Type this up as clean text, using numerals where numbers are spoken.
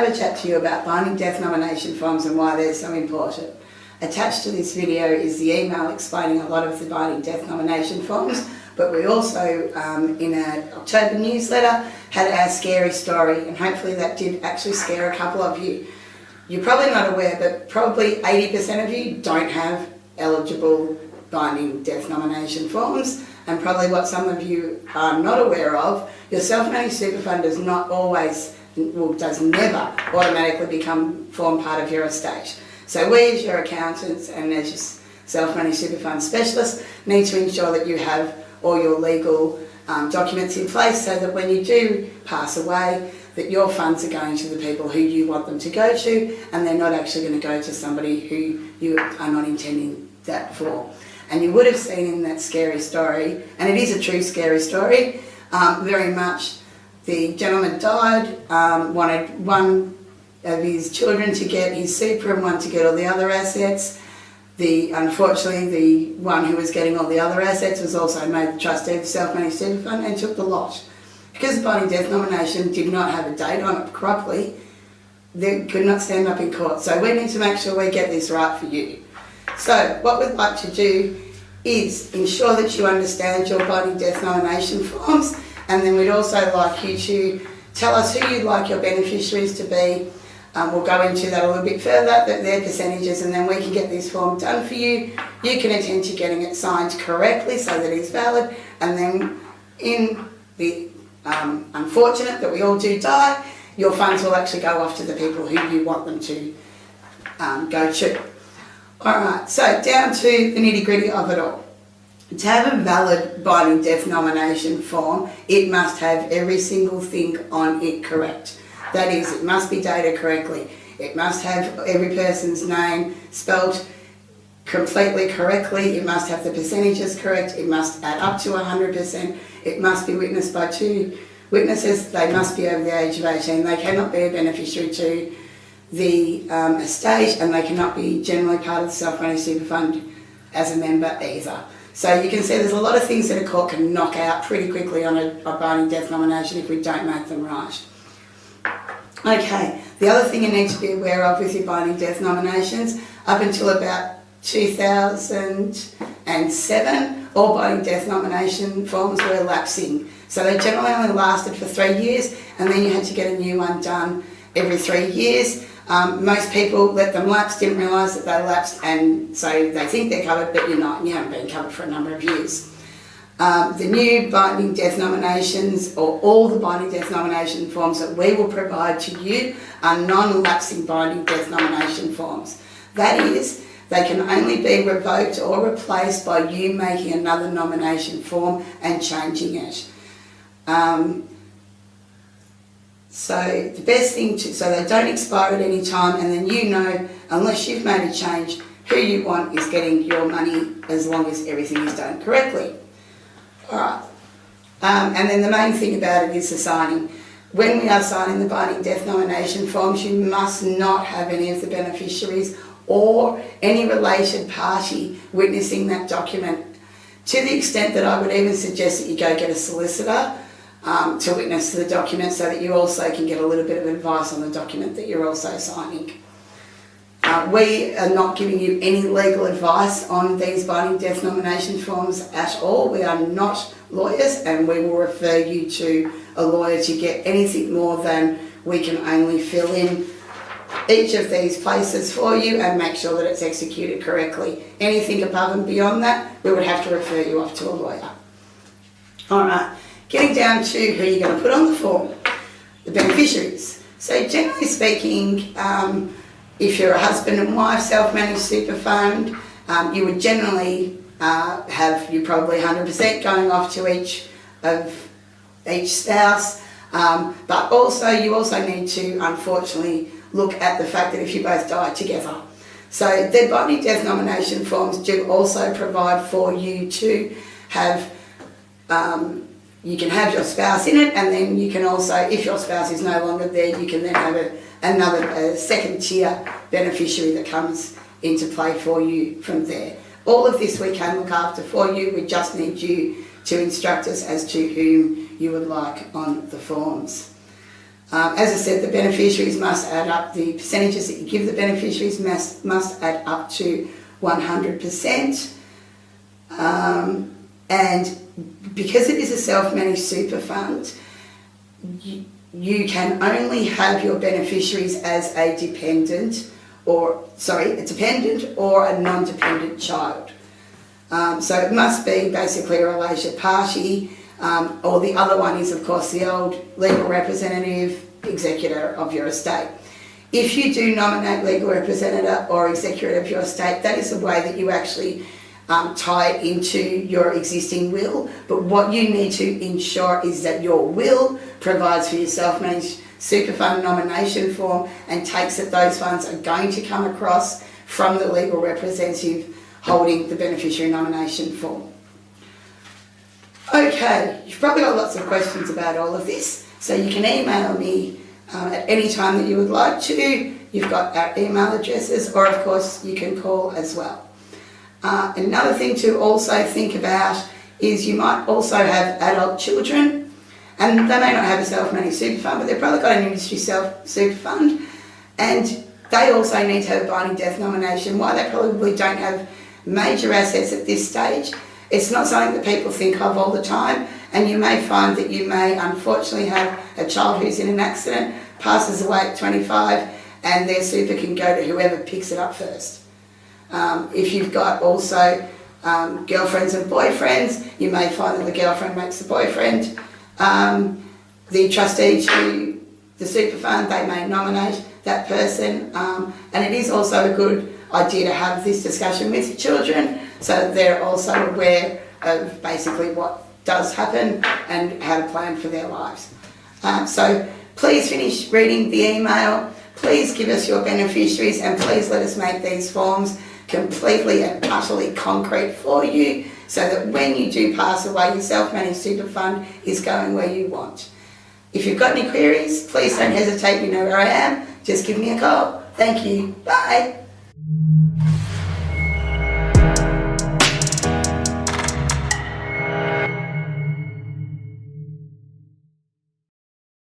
have a chat to you about binding death nomination forms and why they're so important. Attached to this video is the email explaining a lot of the binding death nomination forms, but we also, in our October newsletter, had our scary story, and hopefully that did actually scare a couple of you. You're probably not aware, but probably 80% of you don't have eligible binding death nomination forms, and probably what some of you are not aware of, your self-managed super fund does not always, well, does never automatically form part of your estate. So we as your accountants and as your self-managed super fund specialists need to ensure that you have all your legal documents in place so that when you do pass away, that your funds are going to the people who you want them to go to, and they're not actually going to go to somebody who you are not intending that for. And you would have seen in that scary story, and it is a true scary story, very much. The gentleman died, wanted one of his children to get his super and one to get all the other assets. Unfortunately, the one who was getting all the other assets was also made the trustee of the self-managed super fund and took the lot. Because the binding death nomination did not have a date on it properly, they could not stand up in court. So we need to make sure we get this right for you. So what we'd like to do is ensure that you understand your binding death nomination forms, and then we'd also like you to tell us who you'd like your beneficiaries to be. We'll go into that a little bit further, their percentages, and then we can get this form done for you. You can attend to getting it signed correctly so that it's valid, and then in the unfortunate that we all do die, your funds will actually go off to the people who you want them to go to. Alright, so down to the nitty-gritty of it all. To have a valid binding death nomination form, it must have every single thing on it correct. That is, it must be dated correctly. It must have every person's name spelled completely correctly. It must have the percentages correct. It must add up to 100%. It must be witnessed by 2 witnesses. They must be over the age of 18. They cannot be a beneficiary to the estate, and they cannot be generally part of the self-managed super fund as a member either. So you can see there's a lot of things that a court can knock out pretty quickly on a binding death nomination if we don't make them right. Okay, the other thing you need to be aware of with your binding death nominations, up until about 2007, all binding death nomination forms were lapsing. So they generally only lasted for 3 years, and then you had to get a new one done every 3 years. Most people let them lapse, didn't realise that they lapsed, and so they think they're covered, but you're not, and you haven't been covered for a number of years. The new binding death nominations, or all the binding death nomination forms that we will provide to you, are non-lapsing binding death nomination forms. That is, they can only be revoked or replaced by you making another nomination form and changing it. So the best thing so they don't expire at any time, and then you know, unless you've made a change, who you want is getting your money as long as everything is done correctly. Alright, and then the main thing about it is the signing. When we are signing the binding death nomination forms, you must not have any of the beneficiaries or any related party witnessing that document, to the extent that I would even suggest that you go get a solicitor to witness the document so that you also can get a little bit of advice on the document that you're also signing. We are not giving you any legal advice on these binding death nomination forms at all. We are not lawyers, and we will refer you to a lawyer to get anything more than we can only fill in each of these places for you and make sure that it's executed correctly. Anything above and beyond that, we would have to refer you off to a lawyer. Alright, getting down to who you're going to put on the form, the beneficiaries. So generally speaking, if you're a husband and wife self-managed super fund, you would generally have you probably 100% going off to each spouse, but also you also need to unfortunately look at the fact that if you both die together. So the binding death nomination forms do also provide for you to have, you can have your spouse in it, and then you can also, if your spouse is no longer there, you can then have another second tier beneficiary that comes into play for you from there. All of this we can look after for you. We just need you to instruct us as to whom you would like on the forms. As I said, the beneficiaries must add up, the percentages that you give the beneficiaries must add up to 100%. And because it is a self-managed super fund, you can only have your beneficiaries as a dependent or a non-dependent child. So it must be basically a related party, or the other one is of course the old legal representative, executor of your estate. If you do nominate legal representative or executor of your estate, that is the way that you actually tie it into your existing will. But what you need to ensure is that your will provides for your self-managed super fund nomination form and takes that those funds are going to come across from the legal representative holding the beneficiary nomination form. Okay, you've probably got lots of questions about all of this, so you can email me at any time that you would like to. You've got our email addresses, or of course you can call as well. Another thing to also think about is you might also have adult children, and they may not have a self-managed super fund, but they've probably got an industry super fund, and they also need to have a binding death nomination. Why they probably don't have major assets at this stage, it's not something that people think of all the time, and you may find that you may unfortunately have a child who's in an accident, passes away at 25, and their super can go to whoever picks it up first. If you've got also girlfriends and boyfriends, you may find that the girlfriend makes the boyfriend the trustee to the super fund. They may nominate that person, and it is also a good idea to have this discussion with your children so that they're also aware of basically what does happen and how to plan for their lives. So please finish reading the email, please give us your beneficiaries, and please let us make these forms completely and utterly concrete for you so that when you do pass away, your self-managed super fund is going where you want. If you've got any queries, please don't hesitate, you know where I am, just give me a call. Thank you, bye.